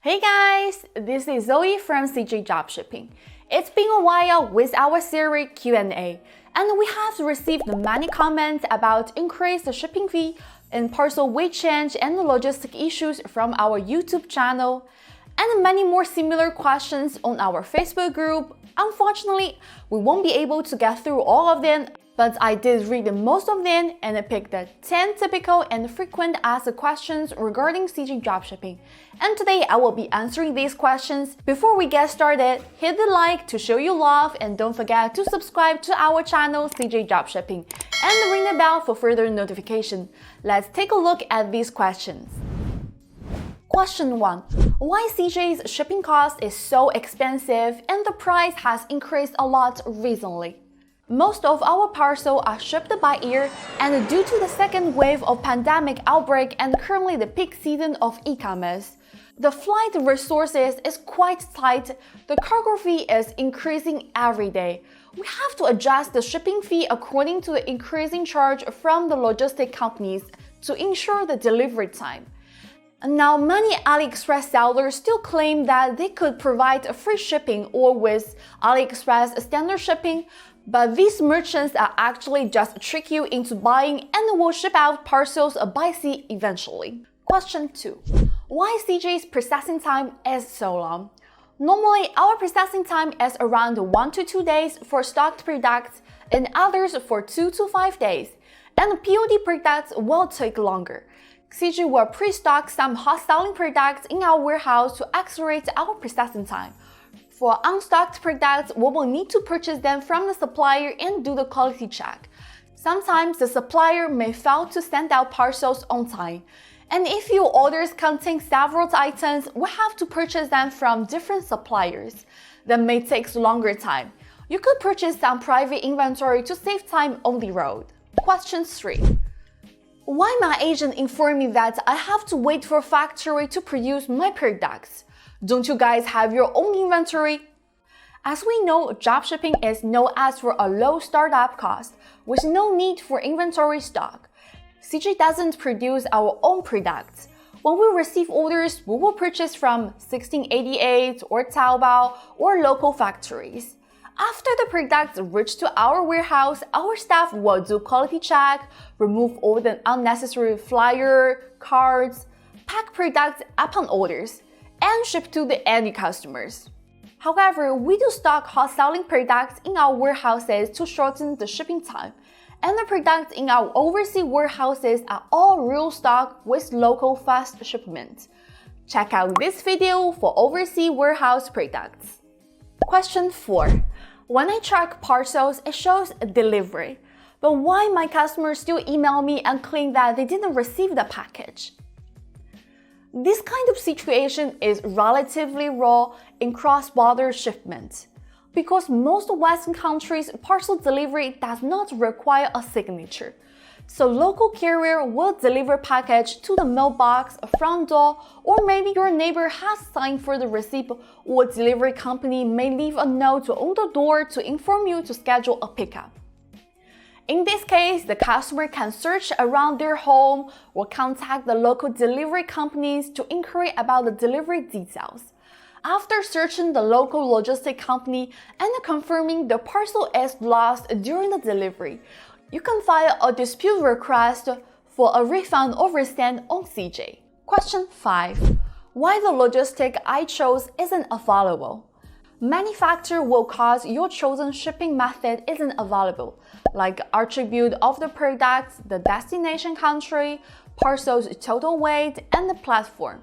Hey guys, this is Zoe from CJdropshipping. It's been a while with our series Q&A, and we have received many comments about increased shipping fee and parcel weight change and logistic issues from our YouTube channel, and many more similar questions on our Facebook group. Unfortunately, we won't be able to get through all of them, but I did read most of them and picked the 10 typical and frequent asked questions regarding CJ dropshipping. And today I will be answering these questions. Before we get started, hit the like to show you love, and don't forget to subscribe to our channel CJ Dropshipping and ring the bell for further notification. Let's take a look at these questions. Question 1. Why CJ's shipping cost is so expensive and the price has increased a lot recently? Most of our parcels are shipped by air, and due to the second wave of pandemic outbreak and currently the peak season of e-commerce, the flight resources is quite tight. The cargo fee is increasing every day. We have to adjust the shipping fee according to the increasing charge from the logistic companies to ensure the delivery time. Now, many AliExpress sellers still claim that they could provide free shipping or with AliExpress standard shipping, but these merchants are actually just trick you into buying and will ship out parcels by sea eventually. Question 2. Why CJ's processing time is so long? Normally, our processing time is around 1 to 2 days for stocked products and others for 2 to 5 days, and POD products will take longer. CJ will pre-stock some hot-selling products in our warehouse to accelerate our processing time. For unstocked products, we will need to purchase them from the supplier and do the quality check. Sometimes the supplier may fail to send out parcels on time. And if your orders contain several items, we have to purchase them from different suppliers. That may take longer time. You could purchase some private inventory to save time on the road. Question 3. Why my agent informed me that I have to wait for a factory to produce my products? Don't you guys have your own inventory? As we know, dropshipping is known as for a low startup cost with no need for inventory stock. CJ doesn't produce our own products. When we receive orders, we will purchase from 1688 or Taobao or local factories. After the products reach to our warehouse, our staff will do quality check, remove all the unnecessary flyer, cards, pack products upon orders, and ship to the end customers. However, we do stock hot-selling products in our warehouses to shorten the shipping time, and the products in our overseas warehouses are all real stock with local fast shipment. Check out this video for overseas warehouse products. Question 4. When I track parcels, it shows delivery, but why my customers still email me and claim that they didn't receive the package? This kind of situation is relatively rare in cross-border shipment, because most Western countries, parcel delivery does not require a signature. So local carrier will deliver package to the mailbox, front door, or maybe your neighbor has signed for the receipt, or delivery company may leave a note on the door to inform you to schedule a pickup. In this case, the customer can search around their home or contact the local delivery companies to inquire about the delivery details. After searching the local logistic company and confirming the parcel is lost during the delivery, you can file a dispute request for a refund or resend on CJ. Question 5. Why the logistic I chose isn't available? Many factors will cause your chosen shipping method isn't available, like attribute of the product, the destination country, parcel's total weight, and the platform.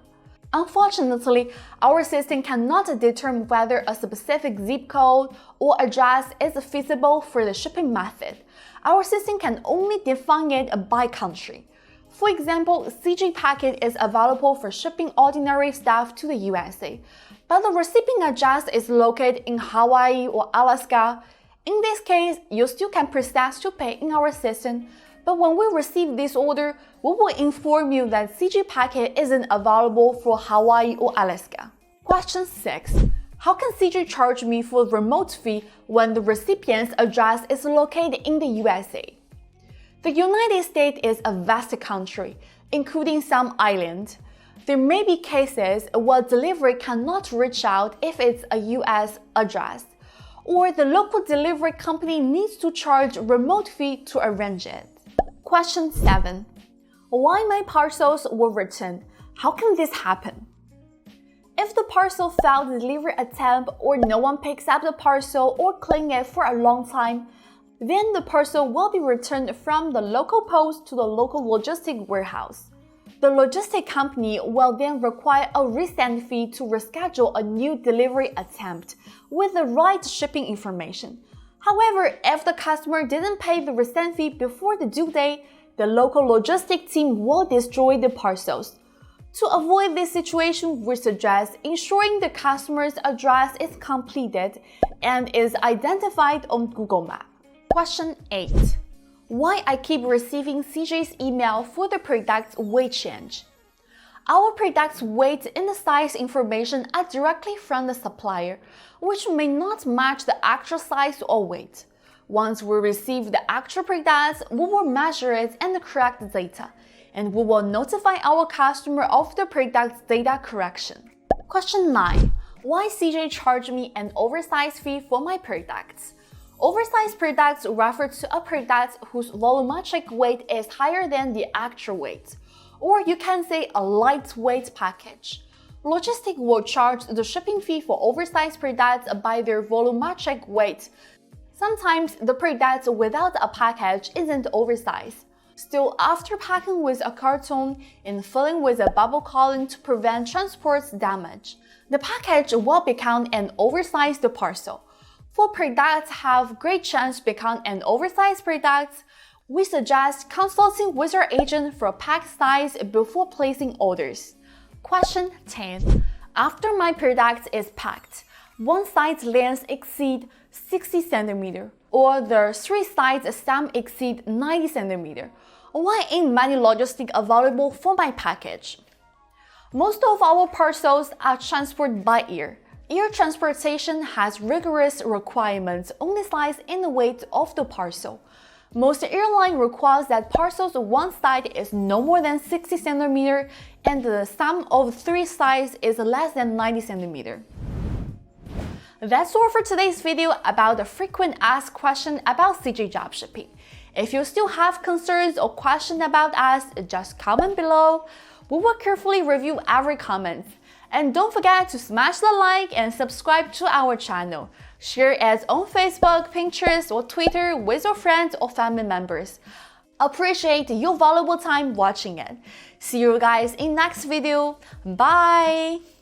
Unfortunately, our system cannot determine whether a specific zip code or address is feasible for the shipping method. Our system can only define it by country. For example, CJ packet is available for shipping ordinary stuff to the USA, but the recipient address is located in Hawaii or Alaska. In this case, you still can process to pay in our system, but when we receive this order, we will inform you that CJ packet isn't available for Hawaii or Alaska. Question 6. How can CJ charge me for remote fee when the recipient's address is located in the USA? The United States is a vast country, including some islands. There may be cases where delivery cannot reach out if it's a US address, or the local delivery company needs to charge remote fee to arrange it. Question 7. Why my parcels were returned? How can this happen? If the parcel failed the delivery attempt or no one picks up the parcel or cleans it for a long time, then the parcel will be returned from the local post to the local logistic warehouse. The logistic company will then require a resend fee to reschedule a new delivery attempt with the right shipping information. However, if the customer didn't pay the resend fee before the due date, the local logistic team will destroy the parcels. To avoid this situation, we suggest ensuring the customer's address is completed and is identified on Google Maps. Question 8. Why I keep receiving CJ's email for the product's weight change? Our product's weight and the size information are directly from the supplier, which may not match the actual size or weight. Once we receive the actual product, we will measure it and correct the data, and we will notify our customer of the product's data correction. Question 9. Why CJ charged me an oversize fee for my products? Oversized products refer to a product whose volumetric weight is higher than the actual weight, or you can say a lightweight package. Logistic will charge the shipping fee for oversized products by their volumetric weight. Sometimes the product without a package isn't oversized. Still, after packing with a carton and filling with a bubble column to prevent transport damage, the package will become an oversized parcel. For products have great chance to become an oversized product, we suggest consulting with your agent for pack size before placing orders. Question 10. After my product is packed, one side's length exceeds 60 cm or the three sides stem exceed 90 cm. Why ain't many logistics available for my package? Most of our parcels are transported by air. Air transportation has rigorous requirements on the size and the weight of the parcel. Most airlines require that parcels one side is no more than 60 cm and the sum of three sides is less than 90 cm. That's all for today's video about the frequent asked question about CJ dropshipping. If you still have concerns or questions about us, just comment below. We will carefully review every comment. And don't forget to smash the like and subscribe to our channel. Share it on Facebook, Pinterest, or Twitter with your friends or family members. Appreciate your valuable time watching it. See you guys in next video. Bye!